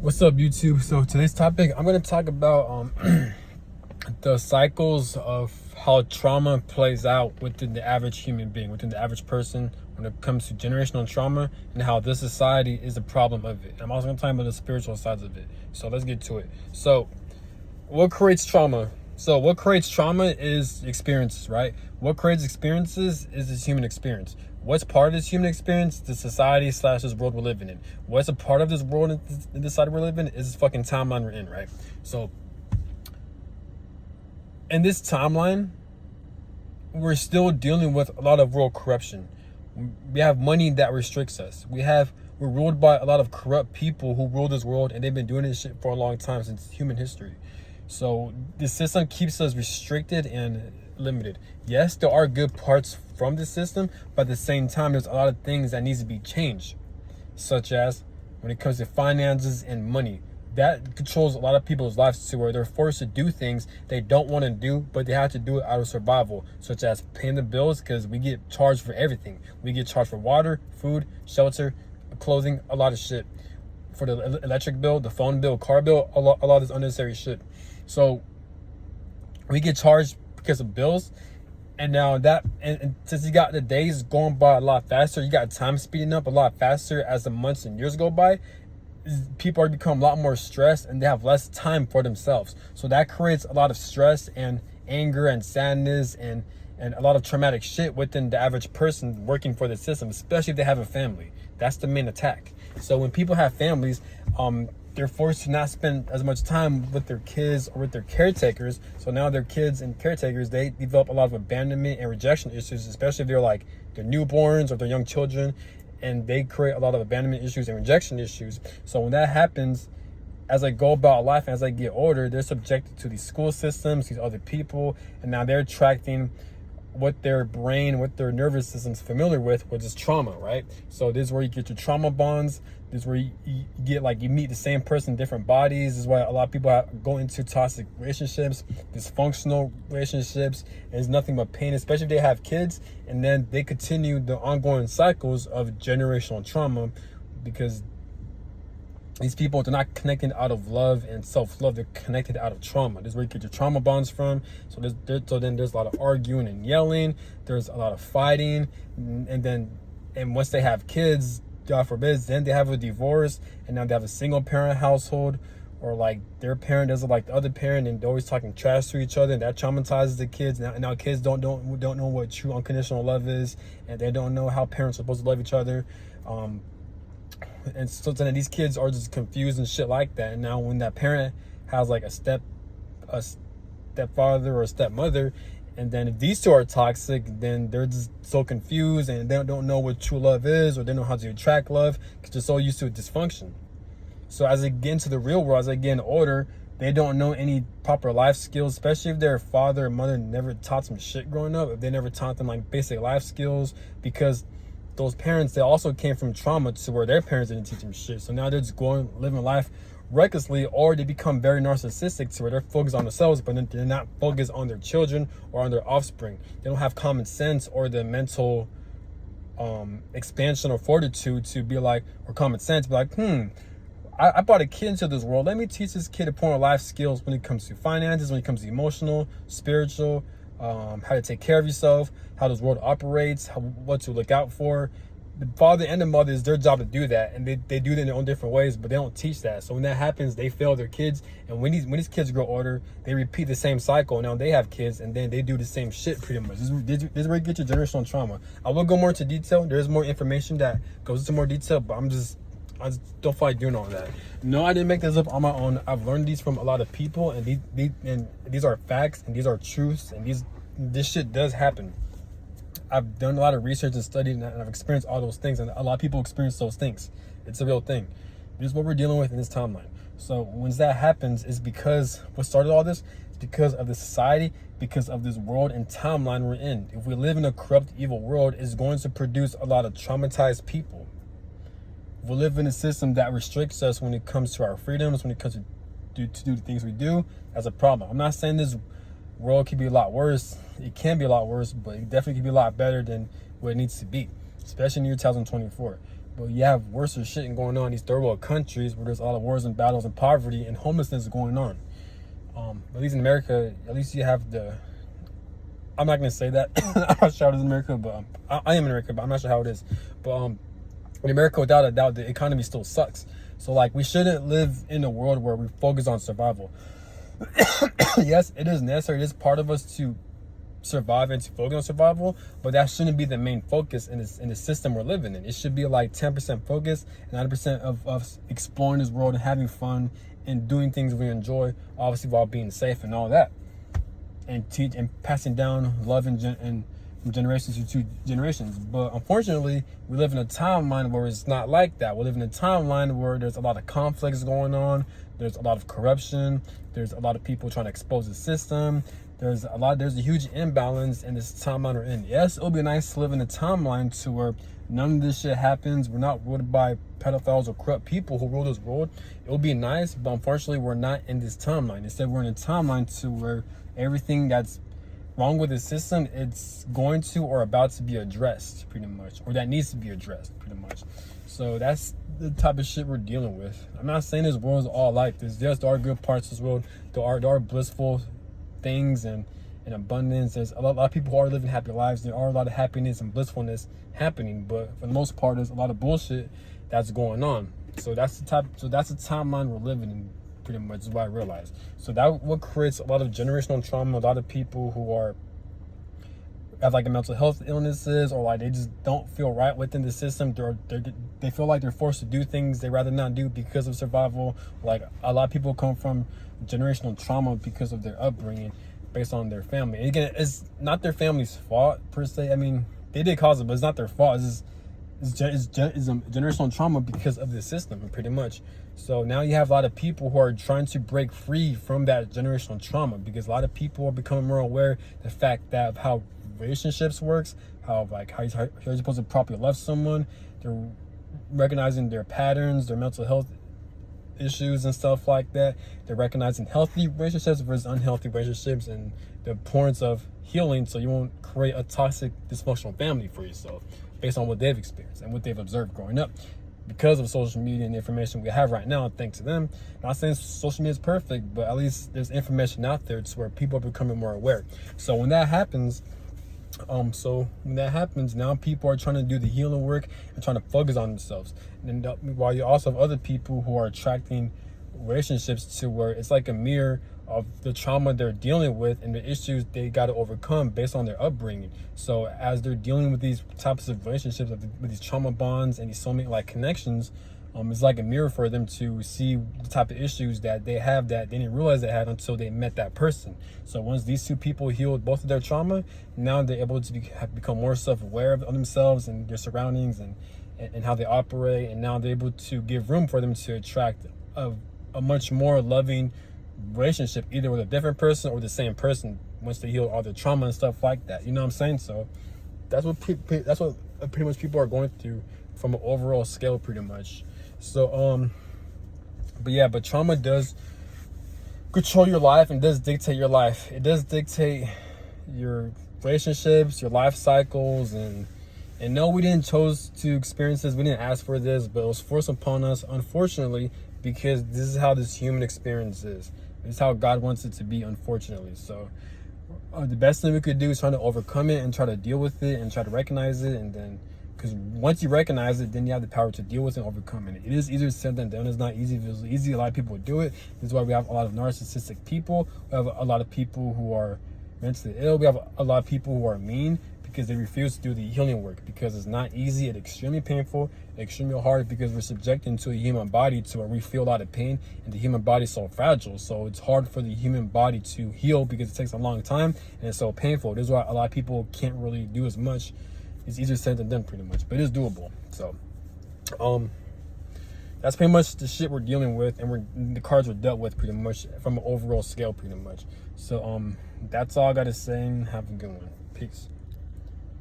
What's up, YouTube? So today's topic, I'm going to talk about the cycles of how trauma plays out within the average human being, within the average person when it comes to generational trauma, and how this society is a problem of it. I'm also going to talk about the spiritual sides of it. So let's get to it. So what creates trauma? So what creates trauma is experiences, right? What creates experiences is this human experience. What's part of this human experience? The society / this world we're living in. What's a part of this world and this society we're living in is this fucking timeline we're in, right? So in this timeline, we're still dealing with a lot of world corruption. We have money that restricts us. We're ruled by a lot of corrupt people who rule this world, and they've been doing this shit for a long time, since human history. So the system keeps us restricted and limited. Yes, there are good parts from the system, but at the same time, there's a lot of things that needs to be changed, such as when it comes to finances and money. That controls a lot of people's lives to where they're forced to do things they don't want to do, but they have to do it out of survival, such as paying the bills, because we get charged for everything. We get charged for water, food, shelter, clothing, a lot of shit. For the electric bill, the phone bill, car bill, a lot of this unnecessary shit. So we get charged because of bills. And now and since you got the days going by a lot faster, you got time speeding up a lot faster as the months and years go by, people are become a lot more stressed and they have less time for themselves. So that creates a lot of stress and anger and sadness and a lot of traumatic shit within the average person working for the system, especially if they have a family. That's the main attack. So when people have families, they're forced to not spend as much time with their kids or with their caretakers. So now their kids and caretakers, they develop a lot of abandonment and rejection issues, especially if they're like their newborns or their young children, and they create a lot of abandonment issues and rejection issues. So when that happens, as I go about life, as I get older, they're subjected to these school systems, these other people, and now they're attracting what their brain, what their nervous system's familiar with, which is trauma, right? So this is where you get your trauma bonds. This is where you get, like, you meet the same person in different bodies. This is why a lot of people go into toxic relationships, dysfunctional relationships, and it's nothing but pain, especially if they have kids, and then they continue the ongoing cycles of generational trauma, because these people, they're not connected out of love and self-love. They're connected out of trauma. This is where you get your trauma bonds from. So then there's a lot of arguing and yelling. There's a lot of fighting. And once they have kids, God forbid, then they have a divorce. And now they have a single parent household. Or like their parent doesn't like the other parent, and they're always talking trash to each other. And that traumatizes the kids. Now kids don't know what true unconditional love is. And they don't know how parents are supposed to love each other. And so then these kids are just confused and shit like that. And now when that parent has like a stepfather or a stepmother, and then if these two are toxic, then they're just so confused and they don't know what true love is, or they don't know how to attract love, because they're so used to dysfunction. So as they get into the real world, as they get older, they don't know any proper life skills, especially if their father or mother never taught them shit growing up, if they never taught them like basic life skills, because those parents, they also came from trauma to where their parents didn't teach them shit. So now they're just living life recklessly, or they become very narcissistic to where they're focused on themselves, but then they're not focused on their children or on their offspring. They don't have common sense or the mental expansion or fortitude to be like, or common sense, be like, I brought a kid into this world. Let me teach this kid important life skills when it comes to finances, when it comes to emotional, spiritual, how to take care of yourself, how this world operates, what to look out for. The father and the mother, is their job to do that, and they do it in their own different ways, but they don't teach that. So when that happens, they fail their kids, and when these kids grow older, they repeat the same cycle. Now they have kids, and then they do the same shit pretty much. This is where you get your generational trauma. I will go more into detail. There's more information that goes into more detail, but I just don't feel like doing all that. No, I didn't make this up on my own. I've learned these from a lot of people, and these are facts, and these are truths, and this shit does happen. I've done a lot of research and studied, and I've experienced all those things, and a lot of people experience those things. It's a real thing. This is what we're dealing with in this timeline. So when that happens, is because what started all this is because of the society, because of this world and timeline we're in. If we live in a corrupt, evil world, it's going to produce a lot of traumatized people. We live in a system that restricts us when it comes to our freedoms, when it comes to do the things we do. That's a problem. I'm not saying this world could be a lot worse. It can be a lot worse, but it definitely could be a lot better than what it needs to be, especially in the year 2024. But you have worse shit going on in these third world countries where there's a lot of wars and battles and poverty and homelessness going on. At least in America, at least you have the. I'm not gonna say that. I'm not sure how it is in America, but I am in America, but I'm not sure how it is. But in America, without a doubt, the economy still sucks. So like, we shouldn't live in a world where we focus on survival. Yes, it is necessary. It is part of us to survive and to focus on survival, but that shouldn't be the main focus in the system we're living in. It should be like 10% focus and 90% of us exploring this world and having fun and doing things we enjoy, obviously while being safe and all that, and teach and passing down love and from generations to generations. But unfortunately, we live in a timeline where it's not like that. We live in a timeline where there's a lot of conflicts going on, there's a lot of corruption, there's a lot of people trying to expose the system. There's a huge imbalance in this timeline we're in. Yes, it'll be nice to live in a timeline to where none of this shit happens. We're not ruled by pedophiles or corrupt people who rule this world. It would be nice, but unfortunately, we're not in this timeline. Instead, we're in a timeline to where everything that's wrong with the system, it's going to or about to be addressed, pretty much, or that needs to be addressed, pretty much. So that's the type of shit we're dealing with. I'm not saying this world is all like this. There are good parts of this world. There are blissful things and abundance. There's a lot of people who are living happy lives. There are a lot of happiness and blissfulness happening, but for the most part, there's a lot of bullshit that's going on. So that's the timeline we're living in, pretty much, is what I realized. So that what creates a lot of generational trauma. A lot of people who have like mental health illnesses, or like they just don't feel right within the system. They feel like they're forced to do things they rather not do because of survival. Like a lot of people come from generational trauma because of their upbringing, based on their family. And again, it's not their family's fault per se. I mean, they did cause it, but it's not their fault. It's generational trauma because of the system, pretty much. So now you have a lot of people who are trying to break free from that generational trauma, because a lot of people are becoming more aware of the fact that how relationships works, how you're supposed to properly love someone. They're recognizing their patterns, their mental health issues and stuff like that. They're recognizing healthy relationships versus unhealthy relationships, and the importance of healing so you won't create a toxic, dysfunctional family for yourself based on what they've experienced and what they've observed growing up. Because of social media and the information we have right now, thanks to them. Not saying social media is perfect, but at least there's information out there to where people are becoming more aware. So when that happens, now people are trying to do the healing work and trying to focus on themselves. And while you also have other people who are attracting relationships to where it's like a mirror of the trauma they're dealing with and the issues they got to overcome based on their upbringing. So as they're dealing with these types of relationships, with these trauma bonds and these soulmate-like connections, it's like a mirror for them to see the type of issues that they have that they didn't realize they had until they met that person. So once these two people healed both of their trauma, now they're able to become more self-aware of themselves and their surroundings and how they operate, and now they're able to give room for them to attract a much more loving relationship, either with a different person or the same person, once they heal all their trauma and stuff like that. You know what I'm saying? So that's what pretty much people are going through from an overall scale, pretty much. So but trauma does control your life and does dictate your life. It does dictate your relationships, your life cycles, and no, we didn't choose to experience this. We didn't ask for this, but it was forced upon us, unfortunately, because this is how this human experience is. It's how God wants it to be, unfortunately. So the best thing we could do is try to overcome it and try to deal with it and try to recognize it. And then, because once you recognize it, then you have the power to deal with it and overcome it. It is easier said than done. It's not easy. If it was easy, a lot of people would do it. This is why we have a lot of narcissistic people. We have a lot of people who are mentally ill. We have a lot of people who are mean, because they refuse to do the healing work, because it's not easy. It's extremely painful, extremely hard, because we're subjected to a human body to where we feel a lot of pain, and the human body is so fragile. So it's hard for the human body to heal because it takes a long time and it's so painful. This is why a lot of people can't really do as much. It's easier said than done, pretty much, but it is doable. So that's pretty much the shit we're dealing with, and the cards were dealt with pretty much from an overall scale, pretty much. So that's all I gotta say, and have a good one. Peace.